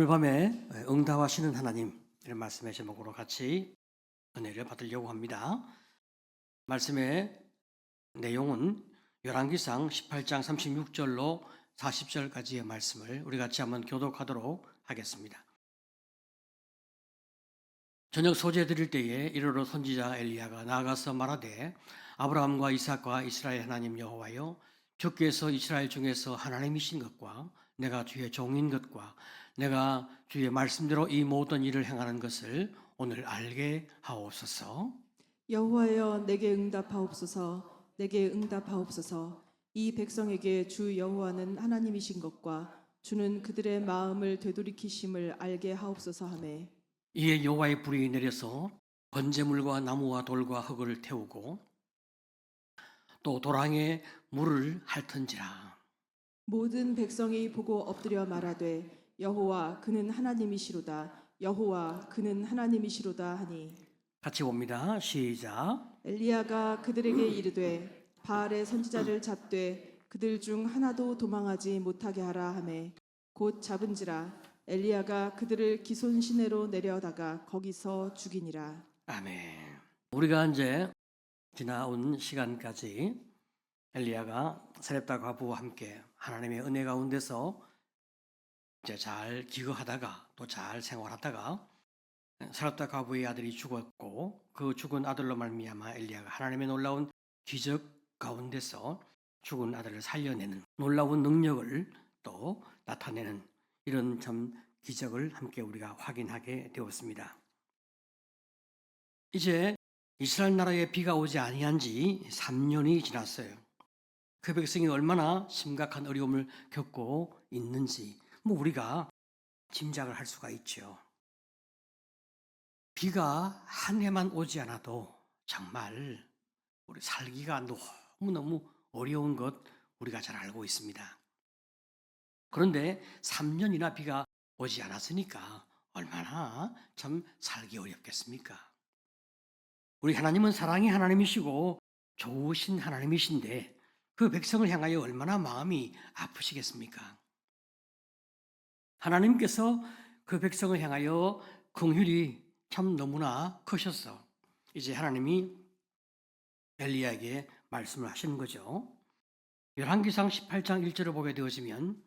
오늘 밤에 응답하시는 하나님 이런 말씀의 제목으로 같이 은혜를 받으려고 합니다. 말씀의 내용은 열왕기상 18장 36절로 40절까지의 말씀을 우리 같이 한번 교독하도록 하겠습니다. 저녁 소재 드릴 때에 이르러 선지자 엘리야가 나아가서 말하되 아브라함과 이삭과 이스라엘 하나님 여호와여, 주께서 이스라엘 중에서 하나님이신 것과 내가 주의 종인 것과 내가 주의 말씀대로 이 모든 일을 행하는 것을 오늘 알게 하옵소서. 여호와여, 내게 응답하옵소서. 내게 응답하옵소서. 이 백성에게 주 여호와는 하나님이신 것과 주는 그들의 마음을 되돌이키심을 알게 하옵소서 하매, 이에 여호와의 불이 내려서 번제물과 나무와 돌과 흙을 태우고 또 도랑에 물을 핥은지라. 모든 백성이 보고 엎드려 말하되 여호와 그는 하나님이시로다. 여호와 그는 하나님이시로다 하니, 같이 봅니다. 시작. 엘리야가 그들에게 이르되 바알의 선지자를 잡되 그들 중 하나도 도망하지 못하게 하라 하매, 곧 잡은지라. 엘리야가 그들을 기손 시내로 내려다가 거기서 죽이니라. 아멘. 우리가 이제 지나온 시간까지 엘리야가 사렙다 과부와 함께 하나님의 은혜 가운데서 이제 잘 기거하다가 또 잘 생활하다가 사렙다 과부의 아들이 죽었고 그 죽은 아들로 말미암아 엘리야가 하나님의 놀라운 기적 가운데서 죽은 아들을 살려내는 놀라운 능력을 또 나타내는 이런 참 기적을 함께 우리가 확인하게 되었습니다. 이제 이스라엘 나라에 비가 오지 아니한 지 3년이 지났어요. 그 백성이 얼마나 심각한 어려움을 겪고 있는지 우리가 짐작을 할 수가 있죠. 비가 한 해만 오지 않아도 정말 우리 살기가 너무너무 어려운 것 우리가 잘 알고 있습니다. 그런데 3년이나 비가 오지 않았으니까 얼마나 참 살기 어렵겠습니까? 우리 하나님은 사랑의 하나님이시고 좋으신 하나님이신데 그 백성을 향하여 얼마나 마음이 아프시겠습니까? 하나님께서 그 백성을 향하여 긍휼이 참 너무나 크셨어. 이제 하나님이 엘리야에게 말씀을 하시는 거죠. 열왕기상 18장 1절을 보게 되어지면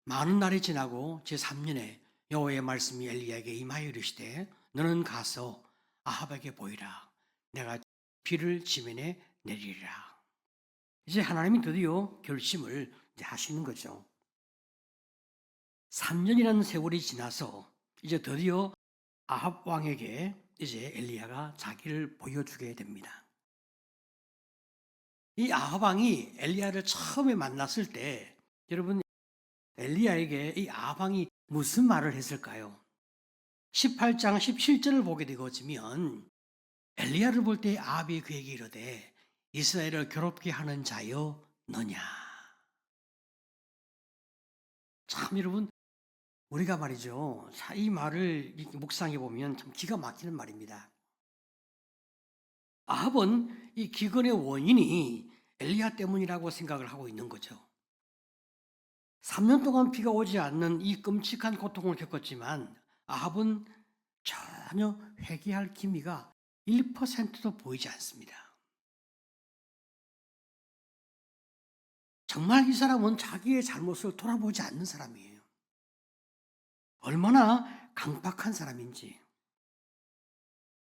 많은 날이 지나고 제3년에 여호와의 말씀이 엘리야에게 임하여 이르시되 너는 가서 아합에게 보이라. 내가 비를 지면에 내리리라. 이제 하나님이 드디어 결심을 이제 하시는 거죠. 3년이라는 세월이 지나서 이제 드디어 아합 왕에게 이제 엘리야가 자기를 보여주게 됩니다. 이 아합 왕이 엘리야를 처음에 만났을 때 여러분 엘리야에게 이 아합 왕이 무슨 말을 했을까요? 18장 17절을 보게 되어지면 엘리야를 볼 때 아합이 그에게 이르되 이스라엘을 괴롭게 하는 자여 너냐. 참 여러분 우리가 말이죠. 이 말을 묵상해 보면 참 기가 막히는 말입니다. 아합은 이 기근의 원인이 엘리야 때문이라고 생각을 하고 있는 거죠. 3년 동안 비가 오지 않는 이 끔찍한 고통을 겪었지만 아합은 전혀 회개할 기미가 1%도 보이지 않습니다. 정말 이 사람은 자기의 잘못을 돌아보지 않는 사람이에요. 얼마나 강박한 사람인지.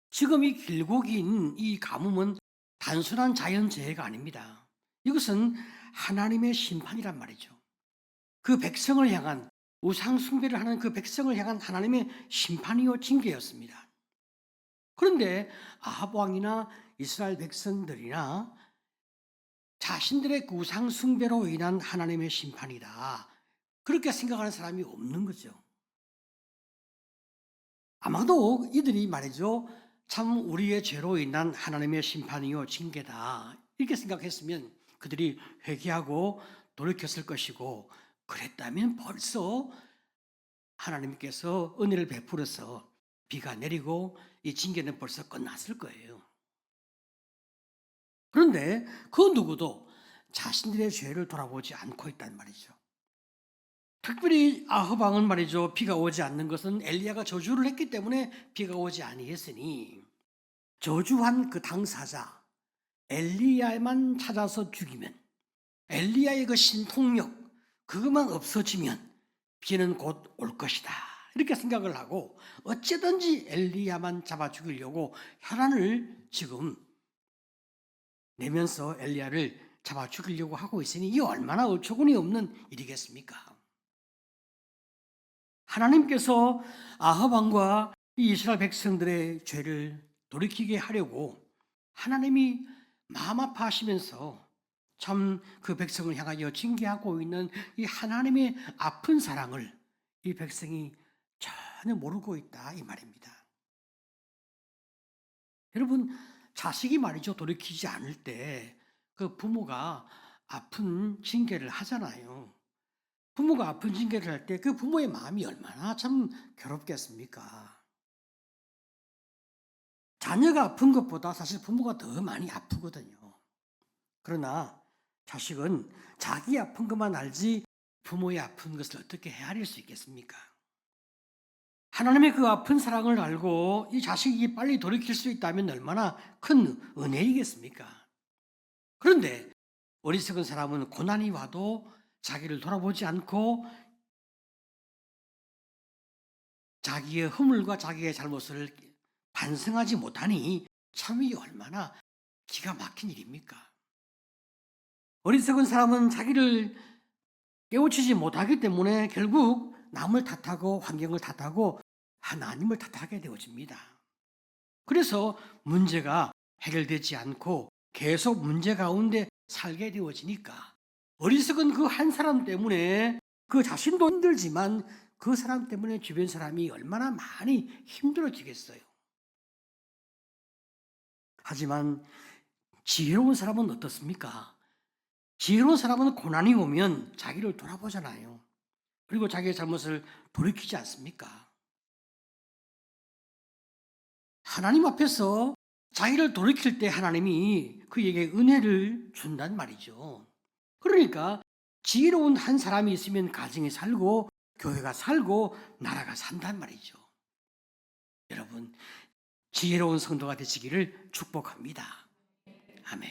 지금 이 길고 긴 이 가뭄은 단순한 자연재해가 아닙니다. 이것은 하나님의 심판이란 말이죠. 그 백성을 향한 우상 숭배를 하는 그 백성을 향한 하나님의 심판이요 징계였습니다. 그런데 아합 왕이나 이스라엘 백성들이나 자신들의 그 우상 숭배로 인한 하나님의 심판이다. 그렇게 생각하는 사람이 없는 거죠. 아마도 이들이 말이죠. 참 우리의 죄로 인한 하나님의 심판이요 징계다. 이렇게 생각했으면 그들이 회개하고 돌이켰을 것이고 그랬다면 벌써 하나님께서 은혜를 베풀어서 비가 내리고 이 징계는 벌써 끝났을 거예요. 그런데 그 누구도 자신들의 죄를 돌아보지 않고 있단 말이죠. 특별히 아합 왕은 말이죠. 비가 오지 않는 것은 엘리야가 저주를 했기 때문에 비가 오지 아니했으니 저주한 그 당사자 엘리야만 찾아서 죽이면, 엘리야의 그 신통력 그것만 없어지면 비는 곧 올 것이다, 이렇게 생각을 하고 어찌든지 엘리야만 잡아 죽이려고 혈안을 지금 내면서 엘리야를 잡아 죽이려고 하고 있으니 이 얼마나 어처구니 없는 일이겠습니까? 하나님께서 아합 왕과 이 이스라엘 백성들의 죄를 돌이키게 하려고 하나님이 마음 아파하시면서 참 그 백성을 향하여 징계하고 있는 이 하나님의 아픈 사랑을 이 백성이 전혀 모르고 있다, 이 말입니다. 여러분, 자식이 말이죠, 돌이키지 않을 때 그 부모가 아픈 징계를 하잖아요. 부모가 아픈 징계를 할 때 그 부모의 마음이 얼마나 참 괴롭겠습니까? 자녀가 아픈 것보다 사실 부모가 더 많이 아프거든요. 그러나 자식은 자기 아픈 것만 알지 부모의 아픈 것을 어떻게 헤아릴 수 있겠습니까? 하나님의 그 아픈 사랑을 알고 이 자식이 빨리 돌이킬 수 있다면 얼마나 큰 은혜이겠습니까? 그런데 어리석은 사람은 고난이 와도 자기를 돌아보지 않고 자기의 허물과 자기의 잘못을 반성하지 못하니 참 이 얼마나 기가 막힌 일입니까? 어리석은 사람은 자기를 깨우치지 못하기 때문에 결국 남을 탓하고 환경을 탓하고 하나님을 탓하게 되어집니다. 그래서 문제가 해결되지 않고 계속 문제 가운데 살게 되어지니까 어리석은 그 한 사람 때문에 그 자신도 힘들지만 그 사람 때문에 주변 사람이 얼마나 많이 힘들어지겠어요. 하지만 지혜로운 사람은 어떻습니까? 지혜로운 사람은 고난이 오면 자기를 돌아보잖아요. 그리고 자기의 잘못을 돌이키지 않습니까? 하나님 앞에서 자기를 돌이킬 때 하나님이 그에게 은혜를 준단 말이죠. 그러니까 지혜로운 한 사람이 있으면 가정이 살고 교회가 살고 나라가 산단 말이죠. 여러분, 지혜로운 성도가 되시기를 축복합니다. 아멘.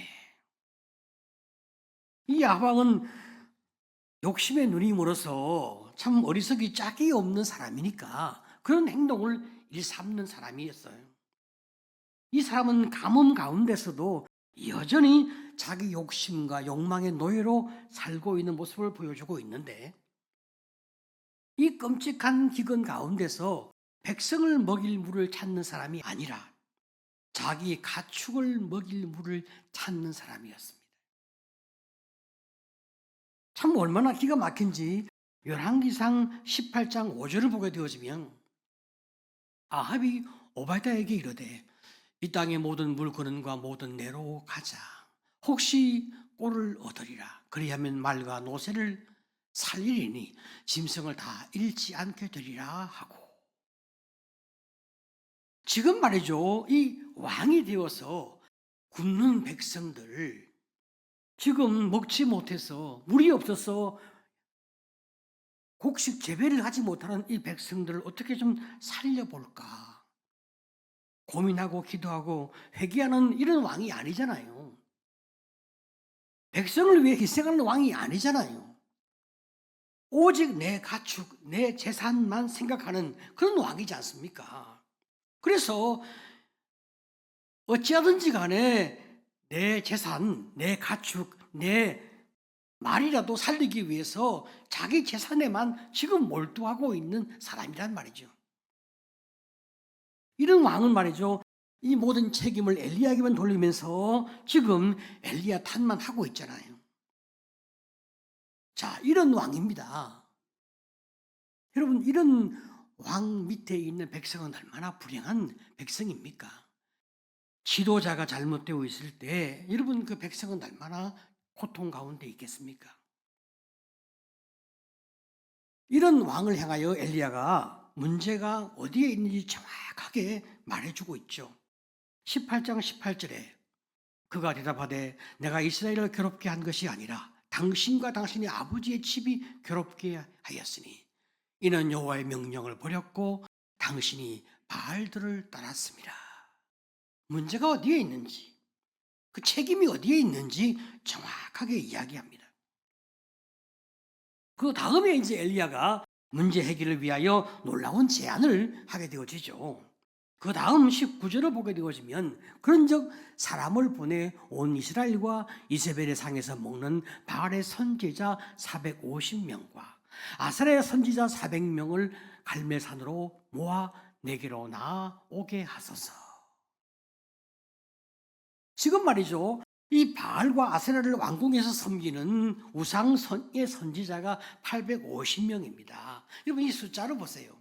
이 야방은 욕심의 눈이 멀어서 참 어리석이 짝이 없는 사람이니까 그런 행동을 일삼는 사람이었어요. 이 사람은 가뭄 가운데서도 여전히 자기 욕심과 욕망의 노예로 살고 있는 모습을 보여주고 있는데, 이 끔찍한 기근 가운데서 백성을 먹일 물을 찾는 사람이 아니라 자기 가축을 먹일 물을 찾는 사람이었습니다. 참 얼마나 기가 막힌지 열왕기상 18장 5절을 보게 되어지면 아합이 오바댜에게 이르되 이 땅의 모든 물건과 모든 내로 가자. 혹시 꼴을 얻으리라. 그리하면 말과 노새를 살리리니 짐승을 다 잃지 않게 되리라 하고. 지금 말이죠. 이 왕이 되어서 굶는 백성들, 지금 먹지 못해서 물이 없어서 곡식 재배를 하지 못하는 이 백성들을 어떻게 좀 살려볼까 고민하고 기도하고 회개하는 이런 왕이 아니잖아요. 백성을 위해 희생하는 왕이 아니잖아요. 오직 내 가축, 내 재산만 생각하는 그런 왕이지 않습니까? 그래서 어찌하든지 간에 내 재산, 내 가축, 내 말이라도 살리기 위해서 자기 재산에만 지금 몰두하고 있는 사람이란 말이죠. 이런 왕은 말이죠, 이 모든 책임을 엘리야에게만 돌리면서 지금 엘리야 탓만 하고 있잖아요. 자, 이런 왕입니다. 여러분, 이런 왕 밑에 있는 백성은 얼마나 불행한 백성입니까? 지도자가 잘못되어 있을 때 여러분 그 백성은 얼마나 고통 가운데 있겠습니까? 이런 왕을 향하여 엘리야가 문제가 어디에 있는지 정확하게 말해주고 있죠. 18장 18절에 그가 대답하되 내가 이스라엘을 괴롭게 한 것이 아니라 당신과 당신의 아버지의 집이 괴롭게 하였으니 이는 여호와의 명령을 버렸고 당신이 바알들을 따랐습니다. 문제가 어디에 있는지, 그 책임이 어디에 있는지 정확하게 이야기합니다. 그 다음에 이제 엘리야가 문제 해결을 위하여 놀라운 제안을 하게 되어지죠. 그 다음 19절을 보게 되어지면 그런즉 사람을 보내 온 이스라엘과 이세벨의 상에서 먹는 바알의 선지자 450명과 아세라의 선지자 400명을 갈멜산으로 모아 내게로 나오게 하소서. 지금 말이죠. 이 바알과 아세라를 왕궁에서 섬기는 우상의 선지자가 850명입니다. 여러분 이 숫자를 보세요.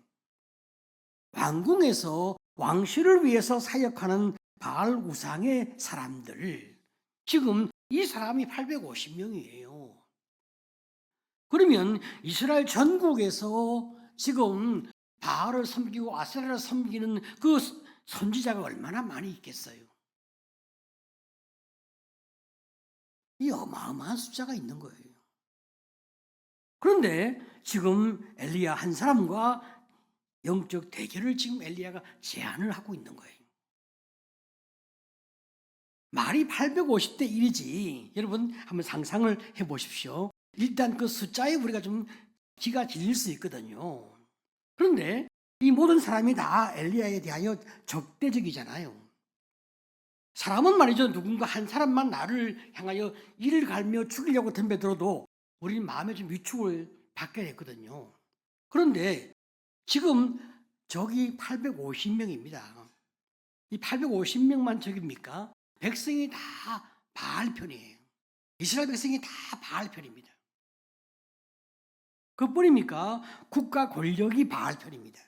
왕궁에서 왕실을 위해서 사역하는 바알 우상의 사람들, 지금 이 사람이 850명이에요. 그러면 이스라엘 전국에서 지금 바알을 섬기고 아세라를 섬기는 그 선지자가 얼마나 많이 있겠어요? 이 어마어마한 숫자가 있는 거예요. 그런데 지금 엘리야 한 사람과 영적 대결을 지금 엘리야가 제안을 하고 있는 거예요. 말이 850대 1이지. 여러분 한번 상상을 해보십시오. 일단 그 숫자에 우리가 좀 기가 질릴 수 있거든요. 그런데 이 모든 사람이 다 엘리야에 대하여 적대적이잖아요. 사람은 말이죠. 누군가 한 사람만 나를 향하여 이를 갈며 죽이려고 덤벼들어도 우리 마음에 좀 위축을 받게 됐거든요. 그런데 지금 적이 850명입니다. 이 850명만 적입니까? 백성이 다 바알 편이에요. 이스라엘 백성이 다 바알 편입니다. 그뿐입니까? 국가 권력이 바알 편입니다.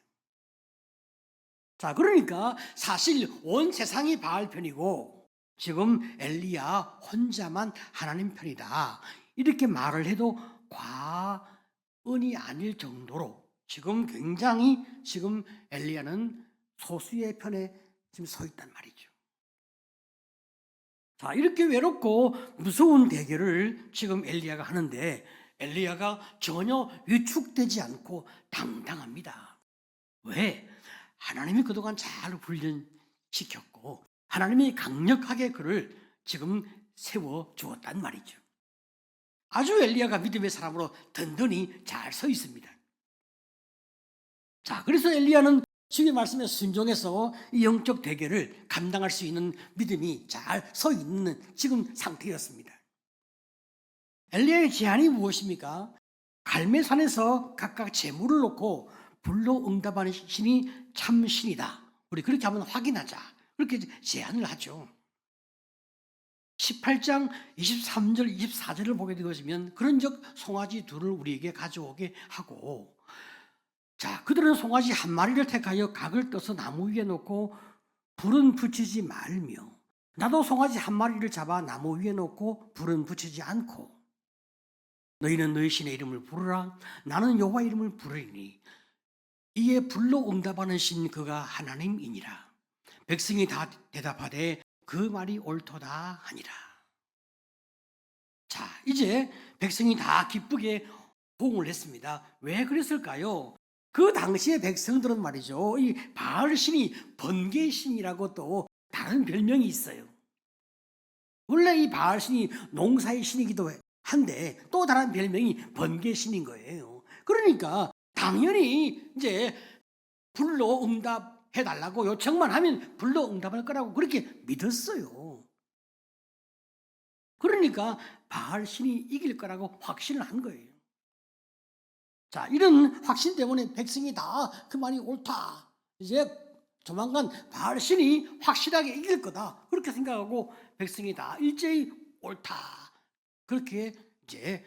자, 그러니까 사실 온 세상이 바알 편이고 지금 엘리야 혼자만 하나님 편이다. 이렇게 말을 해도 과언이 아닐 정도로 지금 굉장히 지금 엘리야는 소수의 편에 지금 서 있단 말이죠. 자, 이렇게 외롭고 무서운 대결을 지금 엘리야가 하는데 엘리야가 전혀 위축되지 않고 당당합니다. 왜? 하나님이 그동안 잘 훈련시켰고 하나님이 강력하게 그를 지금 세워 주었단 말이죠. 아주 엘리야가 믿음의 사람으로 든든히 잘 서 있습니다. 자, 그래서 엘리야는 주님의 말씀에 순종해서 이 영적 대결을 감당할 수 있는 믿음이 잘 서 있는 지금 상태였습니다. 엘리야의 제안이 무엇입니까? 갈멜산에서 각각 제물을 놓고 불로 응답하는 신이 참 신이다. 우리 그렇게 한번 확인하자. 그렇게 제안을 하죠. 18장 23절 24절을 보게 되시면 그런즉 송아지 둘을 우리에게 가져오게 하고 자, 그들은 송아지 한 마리를 택하여 각을 떠서 나무 위에 놓고 불은 붙이지 말며 나도 송아지 한 마리를 잡아 나무 위에 놓고 불은 붙이지 않고 너희는 너희 신의 이름을 부르라 나는 여호와 이름을 부르리니 이에 불로 응답하는 신 그가 하나님이니라. 백성이 다 대답하되 그 말이 옳도다 하니라. 자, 이제 백성이 다 기쁘게 호응을 했습니다. 왜 그랬을까요? 그 당시의 백성들은 말이죠. 이 바알 신이 번개의 신이라고 또 다른 별명이 있어요. 원래 이 바알 신이 농사의 신이기도 한데 또 다른 별명이 번개의 신인 거예요. 그러니까 당연히 이제 불로 응답해 달라고 요청만 하면 불로 응답할 거라고 그렇게 믿었어요. 그러니까 바알 신이 이길 거라고 확신을 한 거예요. 자, 이런 확신 때문에 백성이 다 그 말이 옳다. 이제 조만간 바알 신이 확실하게 이길 거다. 그렇게 생각하고 백성이 다 일제히 옳다. 그렇게 이제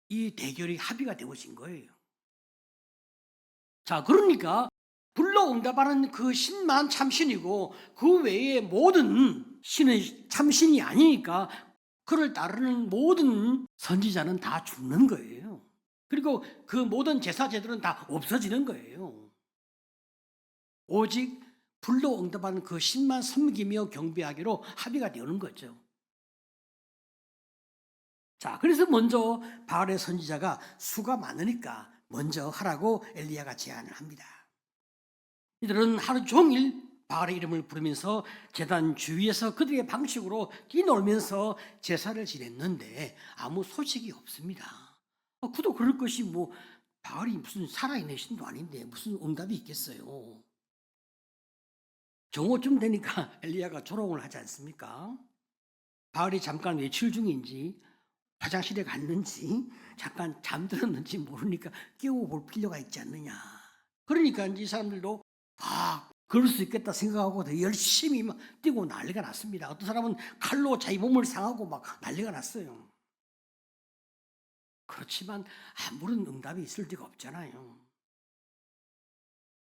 이 대결이 합의가 되어진 거예요. 자, 그러니까 불로 응답하는 그 신만 참신이고 그 외에 모든 신은 참신이 아니니까 그를 따르는 모든 선지자는 다 죽는 거예요. 그리고 그 모든 제사 제도는 다 없어지는 거예요. 오직 불로 응답하는 그 신만 섬기며 경배하기로 합의가 되는 거죠. 자, 그래서 먼저 바알의 선지자가 수가 많으니까 먼저 하라고 엘리야가 제안을 합니다. 이들은 하루 종일 바알의 이름을 부르면서 제단 주위에서 그들의 방식으로 뛰놀면서 제사를 지냈는데 아무 소식이 없습니다. 그도 그럴 것이 뭐 바알이 무슨 살아있는 신도 아닌데 무슨 응답이 있겠어요. 정오쯤 되니까 엘리야가 조롱을 하지 않습니까? 바알이 잠깐 외출 중인지 화장실에 갔는지 잠깐 잠들었는지 모르니까 깨워볼 필요가 있지 않느냐. 그러니까 이 사람들도 그럴 수 있겠다 생각하고 더 열심히 막 뛰고 난리가 났습니다. 어떤 사람은 칼로 자기 몸을 상하고 막 난리가 났어요. 그렇지만 아무런 응답이 있을 리가 없잖아요.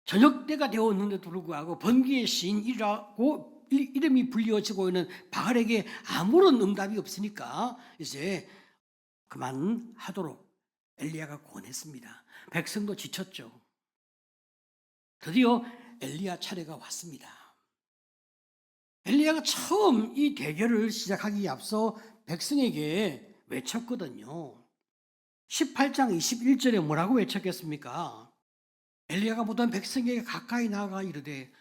저녁 때가 되었는데도 불구하고 번개의 시인이라고 이름이 불려지고 있는 바알에게 아무런 응답이 없으니까 이제 그만하도록 엘리야가 권했습니다. 백성도 지쳤죠. 드디어 엘리야 차례가 왔습니다. 엘리야가 처음 이 대결을 시작하기에 앞서 백성에게 외쳤거든요. 18장 21절에 뭐라고 외쳤겠습니까? 엘리야가 모든 백성에게 가까이 나아가 이르되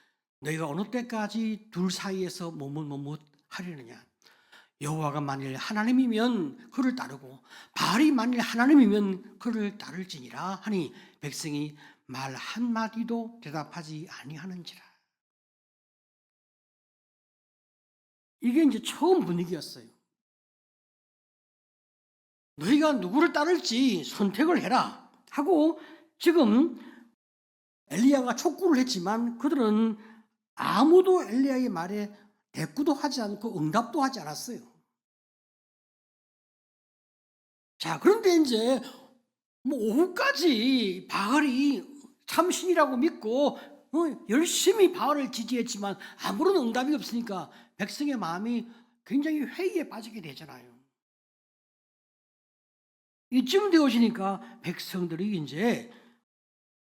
너희가 어느 때까지 둘 사이에서 머뭇머뭇하려느냐. 여호와가 만일 하나님이면 그를 따르고 바알이 만일 하나님이면 그를 따를지니라 하니 백성이 말 한마디도 대답하지 아니하는지라. 이게 이제 처음 분위기였어요. 너희가 누구를 따를지 선택을 해라 하고 지금 엘리야가 촉구를 했지만 그들은 아무도 엘리야의 말에 대꾸도 하지 않고 응답도 하지 않았어요. 자, 그런데 이제 오후까지 바알이 참신이라고 믿고 열심히 바알을 지지했지만 아무런 응답이 없으니까 백성의 마음이 굉장히 회의에 빠지게 되잖아요. 이쯤 되어지니까 백성들이 이제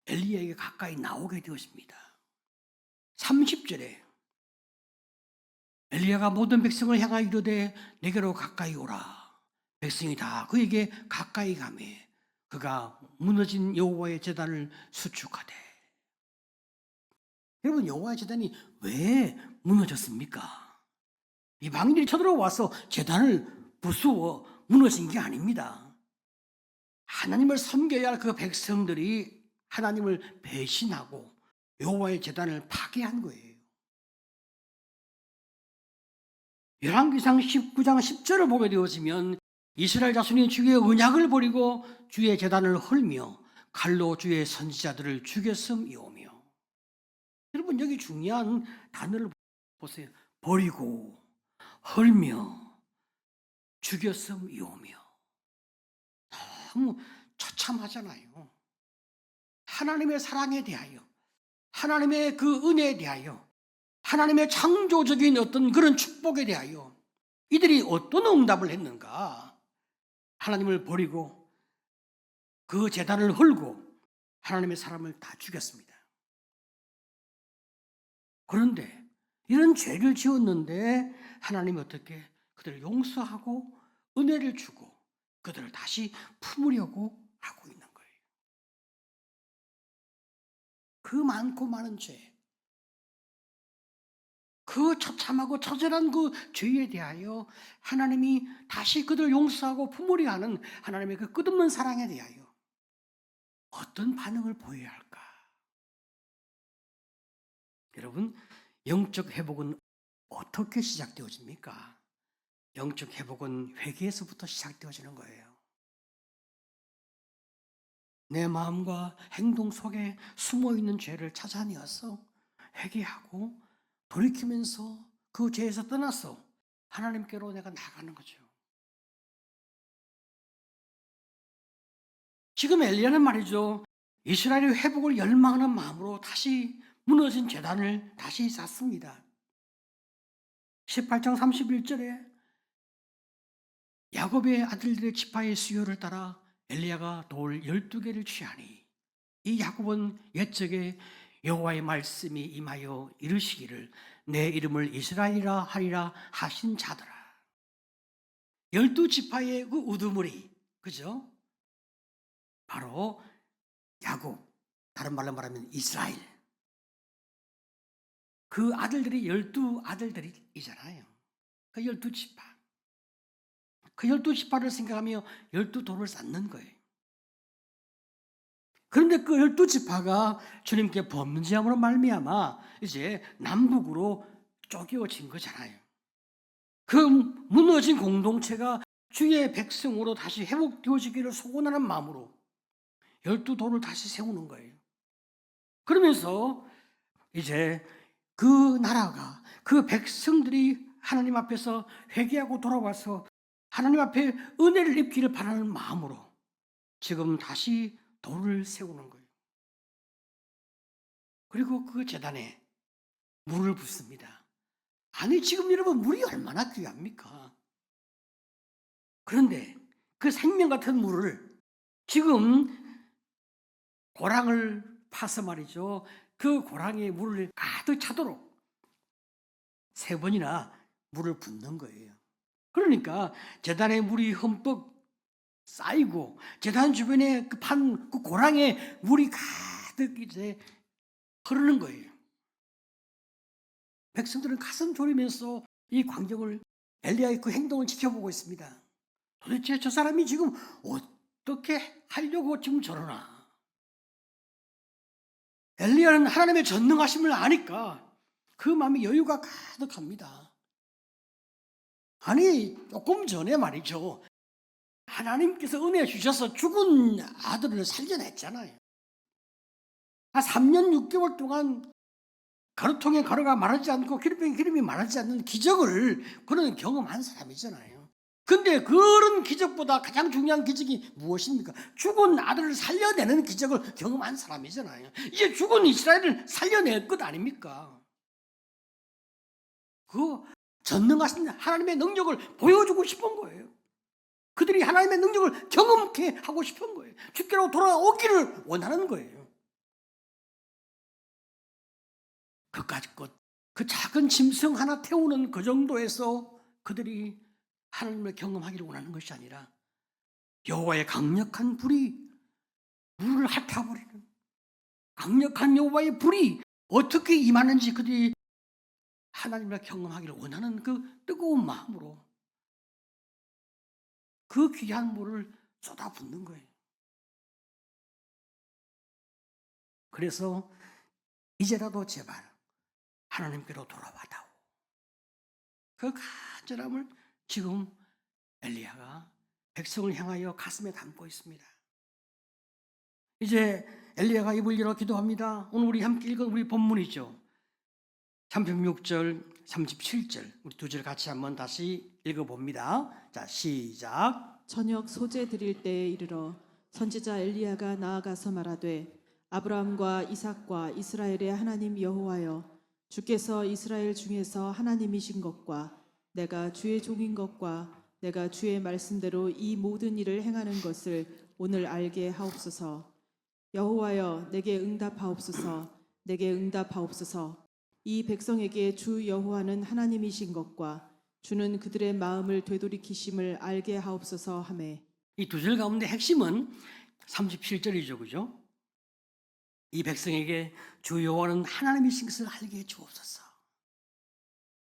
엘리야에게 가까이 나오게 되었습니다. 30절에 엘리야가 모든 백성을 향하여 이르되 내게로 가까이 오라. 백성이 다 그에게 가까이 가매 그가 무너진 여호와의 제단을 수축하되. 여러분, 여호와의 제단이 왜 무너졌습니까? 이방인들이 쳐들어와서 제단을 부수어 무너진 게 아닙니다. 하나님을 섬겨야 할 그 백성들이 하나님을 배신하고 여호와의 제단을 파괴한 거예요. 열왕기상 19장 10절을 보게 되어지면 이스라엘 자손이 주의 언약을 버리고 주의 제단을 헐며 칼로 주의 선지자들을 죽였음이오며. 여러분, 여기 중요한 단어를 보세요. 버리고 헐며 죽였음이오며. 너무 처참하잖아요. 하나님의 사랑에 대하여, 하나님의 그 은혜에 대하여, 하나님의 창조적인 어떤 그런 축복에 대하여 이들이 어떤 응답을 했는가? 하나님을 버리고 그 제단을 헐고 하나님의 사람을 다 죽였습니다. 그런데 이런 죄를 지었는데 하나님이 어떻게 그들을 용서하고 은혜를 주고 그들을 다시 품으려고 하고 있는 거예요. 그 많고 많은 죄, 그 처참하고 처절한 그 죄에 대하여 하나님이 다시 그들을 용서하고 품으려 하는 하나님의 그 끝없는 사랑에 대하여 어떤 반응을 보여야 할까? 여러분, 영적 회복은 어떻게 시작되어집니까? 영적 회복은 회개에서부터 시작되어지는 거예요. 내 마음과 행동 속에 숨어있는 죄를 찾아내어서 회개하고 돌이키면서 그 죄에서 떠나서 하나님께로 내가 나가는 거죠. 지금 엘리야는 말이죠, 이스라엘의 회복을 열망하는 마음으로 다시 무너진 제단을 다시 쌓습니다. 18장 31절에 야곱의 아들들의 지파의 수요를 따라 엘리야가 돌 12개를 취하니 이 야곱은 옛적에 여호와의 말씀이 임하여 이르시기를 내 이름을 이스라엘이라 하리라 하신 자더라. 12지파의 그 우두머리, 그죠? 바로 야곱, 다른 말로 말하면 이스라엘. 그 아들들이 12아들들이잖아요. 그 12지파. 그 12지파를 생각하며 12돌을 쌓는 거예요. 그런데 그 12지파가 주님께 범죄함으로 말미암아 이제 남북으로 쪼개어진 거잖아요. 그 무너진 공동체가 주의 백성으로 다시 회복되어지기를 소원하는 마음으로 12돌을 다시 세우는 거예요. 그러면서 이제 그 나라가, 그 백성들이 하나님 앞에서 회개하고 돌아와서 하나님 앞에 은혜를 입기를 바라는 마음으로 지금 다시 돌을 세우는 거예요. 그리고 그 제단에 물을 붓습니다. 아니, 지금 여러분, 물이 얼마나 귀합니까? 그런데 그 생명 같은 물을 지금 고랑을 파서 말이죠. 그 고랑에 물을 가득 차도록 3번이나 물을 붓는 거예요. 그러니까 제단에 물이 흠뻑 쌓이고 제단 주변에 그 고랑에 물이 가득 이제 흐르는 거예요. 백성들은 가슴 졸이면서 이 광경을, 엘리야의 그 행동을 지켜보고 있습니다. 도대체 저 사람이 지금 어떻게 하려고 지금 저러나? 엘리야는 하나님의 전능하심을 아니까 그 마음에 여유가 가득합니다. 아니, 조금 전에 말이죠. 하나님께서 은혜 주셔서 죽은 아들을 살려냈잖아요. 3년 6개월 동안 가루통에 가루가 마르지 않고 기름병에 기름이 마르지 않는 기적을 그는 경험한 사람이잖아요. 근데 그런 기적보다 가장 중요한 기적이 무엇입니까? 죽은 아들을 살려내는 기적을 경험한 사람이잖아요. 이제 죽은 이스라엘을 살려낼 것 아닙니까? 그 전능하신 하나님의 능력을 보여주고 싶은 거예요. 그들이 하나님의 능력을 경험케 하고 싶은 거예요. 주께로 돌아오기를 원하는 거예요. 그까짓 것, 그 작은 짐승 하나 태우는 그 정도에서 그들이 하나님을 경험하기를 원하는 것이 아니라 여호와의 강력한 불이 물을 핥아버리는, 강력한 여호와의 불이 어떻게 임하는지 그들이 하나님을 경험하기를 원하는 그 뜨거운 마음으로 그 귀한 물을 쏟아붓는 거예요. 그래서 이제라도 제발 하나님께로 돌아와다오. 그 간절함을 지금 엘리야가 백성을 향하여 가슴에 담고 있습니다. 이제 엘리야가 입을 열어 기도합니다. 오늘 우리 함께 읽은 우리 본문이죠. 36절, 37절 우리 두 절 같이 한번 다시 읽어봅니다. 자, 시작. 저녁 소재 드릴 때에 이르러 선지자 엘리야가 나아가서 말하되 아브라함과 이삭과 이스라엘의 하나님 여호와여, 주께서 이스라엘 중에서 하나님이신 것과 내가 주의 종인 것과 내가 주의 말씀대로 이 모든 일을 행하는 것을 오늘 알게 하옵소서. 여호와여, 내게 응답하옵소서. 내게 응답하옵소서. 이 백성에게 주 여호와는 하나님이신 것과 주는 그들의 마음을 되돌이키심을 알게 하옵소서 하매. 이 두 절 가운데 핵심은 37절이죠, 그죠? 이 백성에게 주 여호와는 하나님이신 것을 알게 해 주옵소서.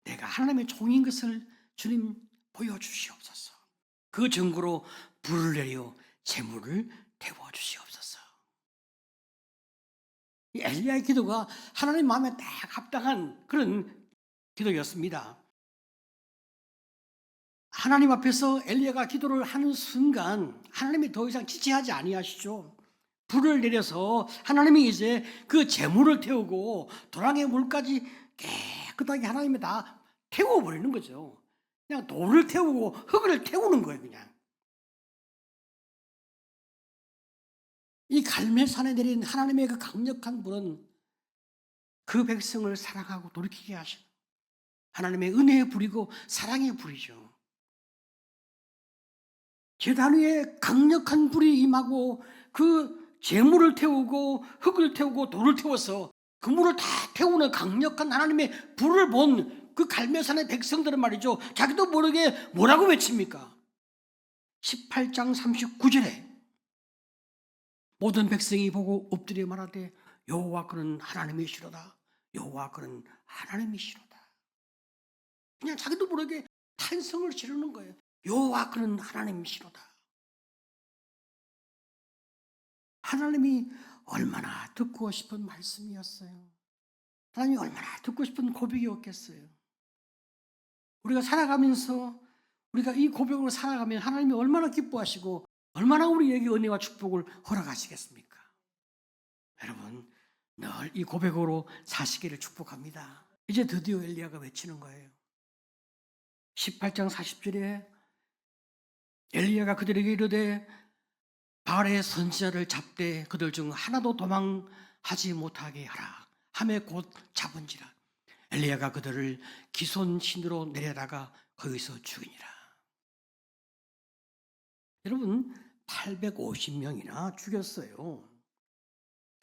내가 하나님의 종인 것을 주님 보여주시옵소서. 그 증거로 불을 내려 재물을 태워주시옵소서. 이 엘리야의 기도가 하나님 마음에 딱 합당한 그런 기도였습니다. 하나님 앞에서 엘리야가 기도를 하는 순간 하나님이 더 이상 지체하지 아니하시죠. 불을 내려서 하나님이 이제 그 재물을 태우고 도랑의 물까지 깨끗하게 하나님이 다 태워버리는 거죠. 그냥 돌을 태우고 흙을 태우는 거예요. 그냥 이 갈멜산에 내린 하나님의 그 강력한 불은 그 백성을 사랑하고 돌이키게 하시는 하나님의 은혜의 불이고 사랑의 불이죠. 제단 위에 강력한 불이 임하고 그 재물을 태우고 흙을 태우고 돌을 태워서 그 물을 다 태우는 강력한 하나님의 불을 본 그 갈멜산의 백성들은 말이죠, 자기도 모르게 뭐라고 외칩니까? 18장 39절에 모든 백성이 보고 엎드려 말하되 여호와 그는 하나님이시로다. 여호와 그는 하나님이시로다. 그냥 자기도 모르게 탄성을 지르는 거예요. 여호와 그는 하나님이시로다. 하나님이 얼마나 듣고 싶은 말씀이었어요. 하나님이 얼마나 듣고 싶은 고백이었겠어요. 우리가 살아가면서 우리가 이 고백으로 살아가면 하나님이 얼마나 기뻐하시고 얼마나 우리에게 은혜와 축복을 허락하시겠습니까? 여러분, 늘 이 고백으로 사시기를 축복합니다. 이제 드디어 엘리야가 외치는 거예요. 18장 40절에 엘리야가 그들에게 이르되 바알의 선지자를 잡되 그들 중 하나도 도망하지 못하게 하라 하매 곧 잡은지라. 엘리야가 그들을 기손신으로 내려다가 거기서 죽이니라. 여러분, 850명이나 죽였어요.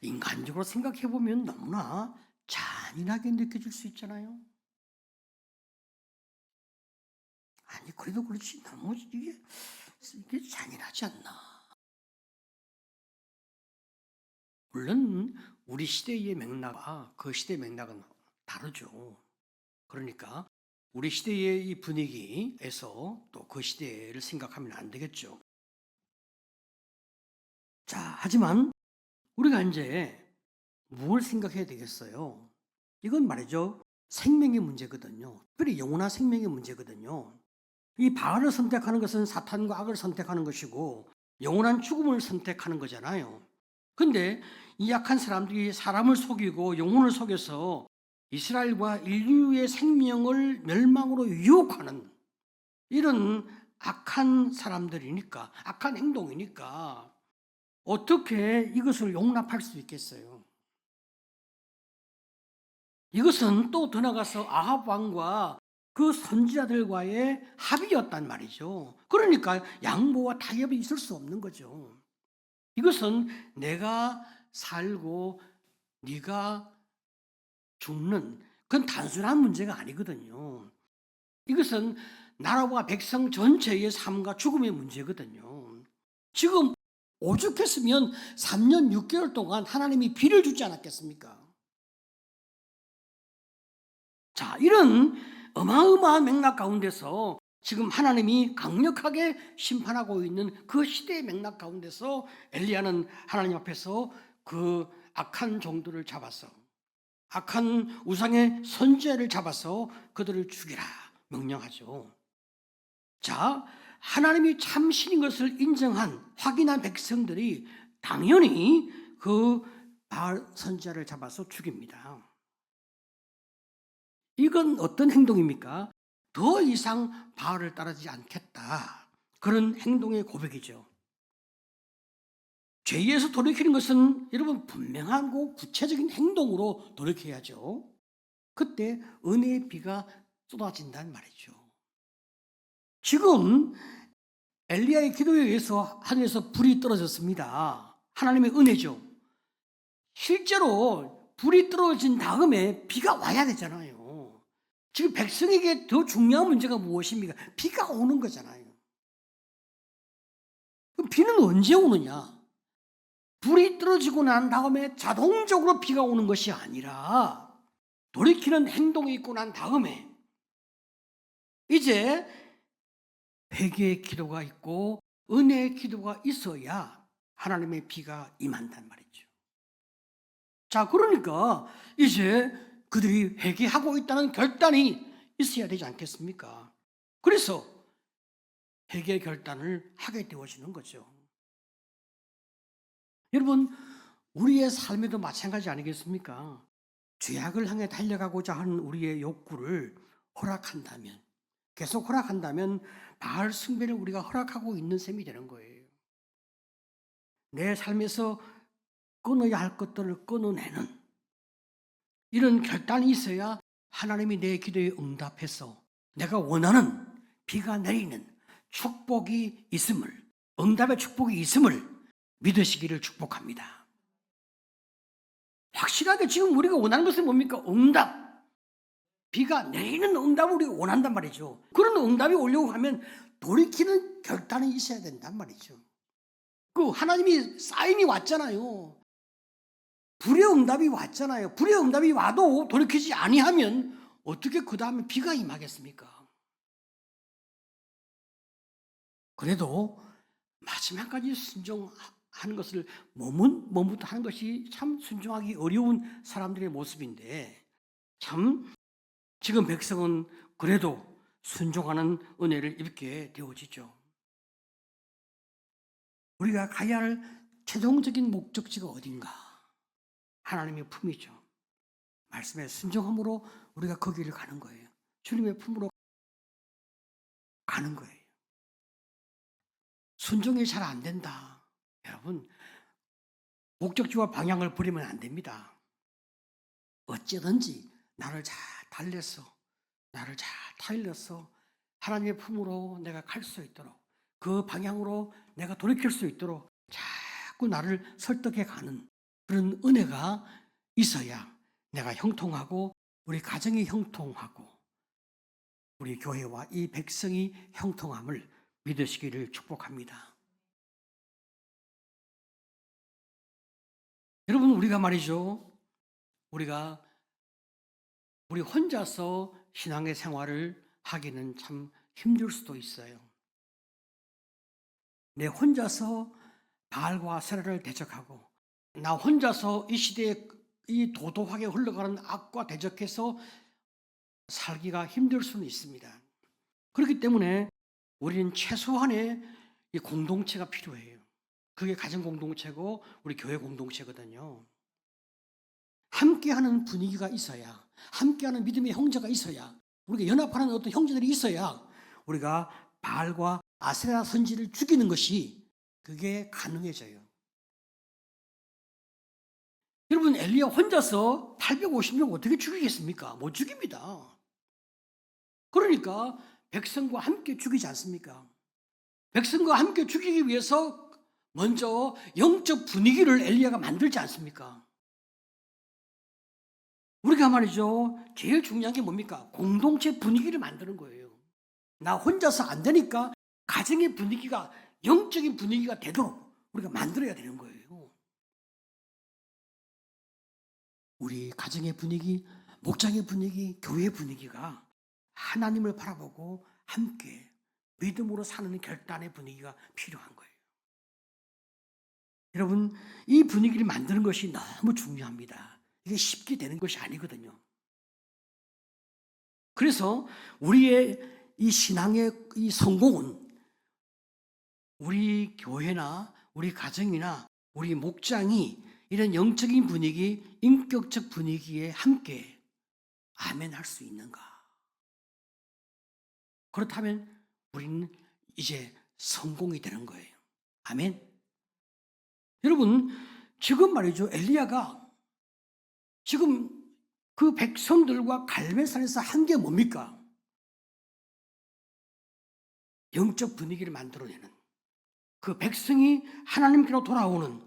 인간적으로 생각해 보면 너무나 잔인하게 느껴질 수 있잖아요. 아니, 그래도 그렇지 너무 이게 잔인하지 않나. 물론 우리 시대의 맥락과 그 시대의 맥락은 다르죠. 그러니까 우리 시대의 이 분위기에서 또 그 시대를 생각하면 안 되겠죠. 자, 하지만 우리가 이제 뭘 생각해야 되겠어요? 이건 말이죠. 생명의 문제거든요. 특별히 영원한 생명의 문제거든요. 이 바알을 선택하는 것은 사탄과 악을 선택하는 것이고 영원한 죽음을 선택하는 거잖아요. 근데 이 약한 사람들이 사람을 속이고 영혼을 속여서 이스라엘과 인류의 생명을 멸망으로 유혹하는 이런 악한 사람들이니까, 악한 행동이니까 어떻게 이것을 용납할 수 있겠어요? 이것은 또 더 나가서 아합 왕과 그 선지자들과의 합의였단 말이죠. 그러니까 양보와 타협이 있을 수 없는 거죠. 이것은 내가 살고 네가 죽는 그건 단순한 문제가 아니거든요. 이것은 나라와 백성 전체의 삶과 죽음의 문제거든요. 지금 오죽했으면 3년 6개월 동안 하나님이 비를 주지 않았겠습니까? 자, 이런 어마어마한 맥락 가운데서 지금 하나님이 강력하게 심판하고 있는 그 시대의 맥락 가운데서 엘리야는 하나님 앞에서 그 악한 종들을 잡아서 악한 우상의 선지자를 잡아서 그들을 죽이라 명령하죠. 자, 하나님이 참신인 것을 인정한 확인한 백성들이 당연히 그 바알 선지자를 잡아서 죽입니다. 이건 어떤 행동입니까? 더 이상 바알을 따르지 않겠다. 그런 행동의 고백이죠. 죄에서 돌이키는 것은 여러분 분명하고 구체적인 행동으로 돌이켜야죠. 그때 은혜의 비가 쏟아진다는 말이죠. 지금 엘리야의 기도에 의해서 하늘에서 불이 떨어졌습니다. 하나님의 은혜죠. 실제로 불이 떨어진 다음에 비가 와야 되잖아요. 지금 백성에게 더 중요한 문제가 무엇입니까? 비가 오는 거잖아요. 그럼 비는 언제 오느냐? 불이 떨어지고 난 다음에 자동적으로 비가 오는 것이 아니라 돌이키는 행동이 있고 난 다음에 이제 회개의 기도가 있고 은혜의 기도가 있어야 하나님의 비가 임한단 말이죠. 자, 그러니까 이제 그들이 회개하고 있다는 결단이 있어야 되지 않겠습니까? 그래서 회개 결단을 하게 되어지는 거죠. 여러분, 우리의 삶에도 마찬가지 아니겠습니까? 죄악을 향해 달려가고자 하는 우리의 욕구를 허락한다면, 계속 허락한다면 바알 숭배를 우리가 허락하고 있는 셈이 되는 거예요. 내 삶에서 끊어야 할 것들을 끊어내는 이런 결단이 있어야 하나님이 내 기도에 응답해서 내가 원하는 비가 내리는 축복이 있음을, 응답의 축복이 있음을 믿으시기를 축복합니다. 확실하게 지금 우리가 원하는 것은 뭡니까? 응답. 비가 내리는 응답을 우리가 원한단 말이죠. 그런 응답이 오려고 하면 돌이키는 결단이 있어야 된단 말이죠. 그 하나님이 사인이 왔잖아요. 불의 응답이 왔잖아요. 불의 응답이 와도 돌이키지 아니하면 어떻게 그 다음에 비가 임하겠습니까? 그래도 마지막까지 순종하는 것을 몸부터 하는 것이 참 순종하기 어려운 사람들의 모습인데, 참 지금 백성은 그래도 순종하는 은혜를 입게 되어지죠. 우리가 가야 할 최종적인 목적지가 어딘가? 하나님의 품이죠. 말씀에 순종함으로 우리가 거기를 가는 거예요. 주님의 품으로 가는 거예요. 순종이 잘 안 된다. 여러분, 목적지와 방향을 버리면 안 됩니다. 어쩌든지 나를 잘 타일러서 하나님의 품으로 내가 갈 수 있도록, 그 방향으로 내가 돌이킬 수 있도록 자꾸 나를 설득해 가는 그런 은혜가 있어야 내가 형통하고 우리 가정이 형통하고 우리 교회와 이 백성이 형통함을 믿으시기를 축복합니다. 여러분, 우리가 말이죠, 우리 혼자서 신앙의 생활을 하기는 참 힘들 수도 있어요. 내 혼자서 바알과 아세라를 대적하고 나 혼자서 이 시대에 이 도도하게 흘러가는 악과 대적해서 살기가 힘들 수는 있습니다. 그렇기 때문에 우리는 최소한의 이 공동체가 필요해요. 그게 가정 공동체고 우리 교회 공동체거든요. 함께하는 분위기가 있어야, 함께하는 믿음의 형제가 있어야, 우리가 연합하는 어떤 형제들이 있어야 우리가 바알과 아세라 선지를 죽이는 것이 그게 가능해져요. 여러분, 엘리야 혼자서 850명 어떻게 죽이겠습니까? 못 죽입니다. 그러니까 백성과 함께 죽이지 않습니까? 백성과 함께 죽이기 위해서 먼저 영적 분위기를 엘리야가 만들지 않습니까? 우리가 말이죠, 제일 중요한 게 뭡니까? 공동체 분위기를 만드는 거예요. 나 혼자서 안 되니까 가정의 분위기가, 영적인 분위기가 되도록 우리가 만들어야 되는 거예요. 우리 가정의 분위기, 목장의 분위기, 교회 분위기가 하나님을 바라보고 함께 믿음으로 사는 결단의 분위기가 필요한 거예요. 여러분, 이 분위기를 만드는 것이 너무 중요합니다. 이게 쉽게 되는 것이 아니거든요. 그래서 우리의 이 신앙의 이 성공은 우리 교회나 우리 가정이나 우리 목장이 이런 영적인 분위기, 인격적 분위기에 함께 아멘 할 수 있는가? 그렇다면 우리는 이제 성공이 되는 거예요. 아멘. 여러분, 지금 말이죠, 엘리야가 지금 그 백성들과 갈멜산에서 한 게 뭡니까? 영적 분위기를 만들어내는, 그 백성이 하나님께로 돌아오는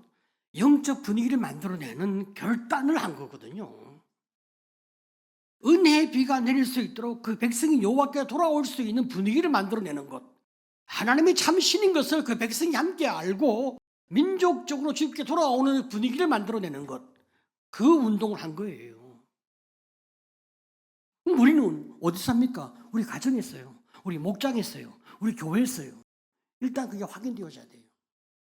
영적 분위기를 만들어내는 결단을 한 거거든요. 은혜의 비가 내릴 수 있도록 그 백성이 여호와께 돌아올 수 있는 분위기를 만들어내는 것, 하나님이 참 신인 것을 그 백성이 함께 알고 민족적으로 주님께 돌아오는 분위기를 만들어내는 것, 그 운동을 한 거예요. 우리는 어디서 합니까? 우리 가정에서요, 우리 목장에서요, 우리 교회에서요. 일단 그게 확인되어져야 돼요.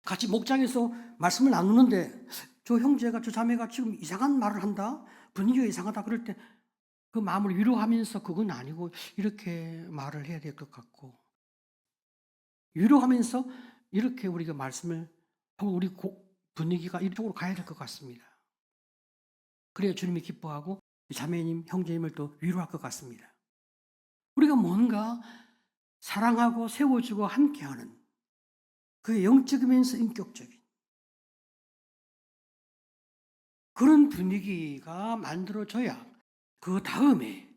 같이 목장에서 말씀을 나누는데 저 형제가, 저 자매가 지금 이상한 말을 한다, 분위기가 이상하다, 그럴 때 그 마음을 위로하면서 그건 아니고 이렇게 말을 해야 될 것 같고, 위로하면서 이렇게 우리가 말씀을 하고 우리 분위기가 이쪽으로 가야 될 것 같습니다. 그래야 주님이 기뻐하고 자매님, 형제님을 또 위로할 것 같습니다. 우리가 뭔가 사랑하고 세워주고 함께하는, 그게 영적이면서 인격적인 그런 분위기가 만들어져야 그 다음에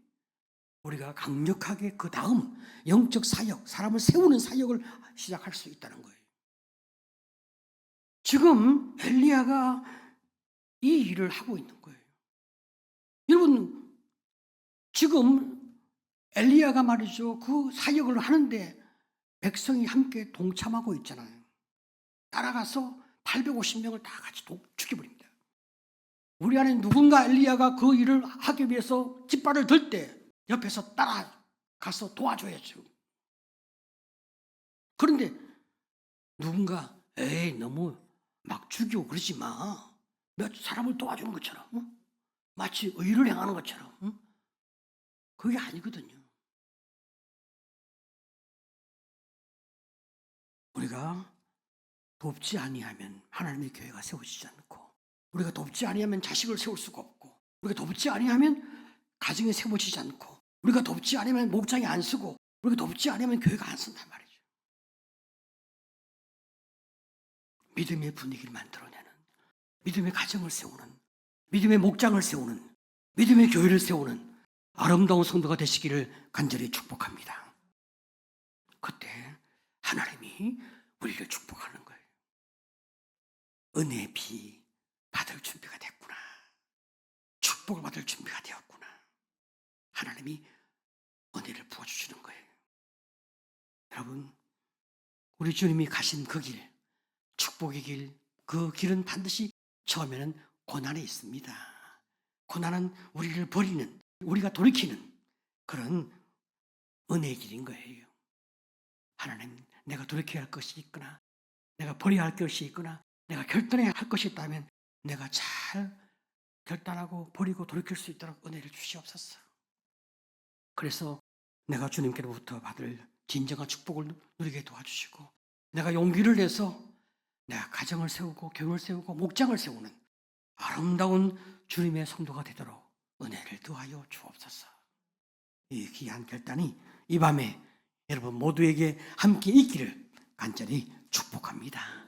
우리가 강력하게 그 다음 영적 사역, 사람을 세우는 사역을 시작할 수 있다는 거예요. 지금 엘리야가 이 일을 하고 있는 거예요. 여러분, 지금 엘리야가 말이죠. 그 사역을 하는데 백성이 함께 동참하고 있잖아요. 따라가서 850명을 다 같이 죽여버립니다. 우리 안에 누군가 엘리야가 그 일을 하기 위해서 깃발을 들 때 옆에서 따라가서 도와줘야죠. 그런데 누군가 에이 너무 막 죽이고 그러지 마. 몇 사람을 도와주는 것처럼 마치 의를 행하는 것처럼 그게 아니거든요. 우리가 돕지 아니하면 하나님의 교회가 세워지지 않고, 우리가 돕지 아니하면 자식을 세울 수가 없고, 우리가 돕지 아니하면 가정이 세워지지 않고, 우리가 돕지 아니하면 목장이 안 서고, 우리가 돕지 아니하면 교회가 안 선단 말이죠. 믿음의 분위기를 만들어내는, 믿음의 가정을 세우는, 믿음의 목장을 세우는, 믿음의 교회를 세우는 아름다운 성도가 되시기를 간절히 축복합니다. 그때 하나님이 우리를 축복하는 거예요. 은혜의 비 받을 준비가 됐구나. 축복을 받을 준비가 되었구나. 하나님이 은혜를 부어주시는 거예요. 여러분, 우리 주님이 가신 그 길, 축복의 길, 그 길은 반드시 처음에는 고난에 있습니다. 고난은 우리를 버리는, 우리가 돌이키는 그런 은혜의 길인 거예요. 하나님, 내가 돌이켜야 할 것이 있거나, 내가 버려야 할 것이 있거나, 내가 결단해야 할 것이 있다면 내가 잘 결단하고 버리고 돌이킬 수 있도록 은혜를 주시옵소서. 그래서 내가 주님께로부터 받을 진정한 축복을 누리게 도와주시고, 내가 용기를 내서 내가 가정을 세우고 교회를 세우고 목장을 세우는 아름다운 주님의 성도가 되도록 은혜를 더하여 주옵소서. 이 귀한 결단이 이 밤에 여러분 모두에게 함께 있기를 간절히 축복합니다.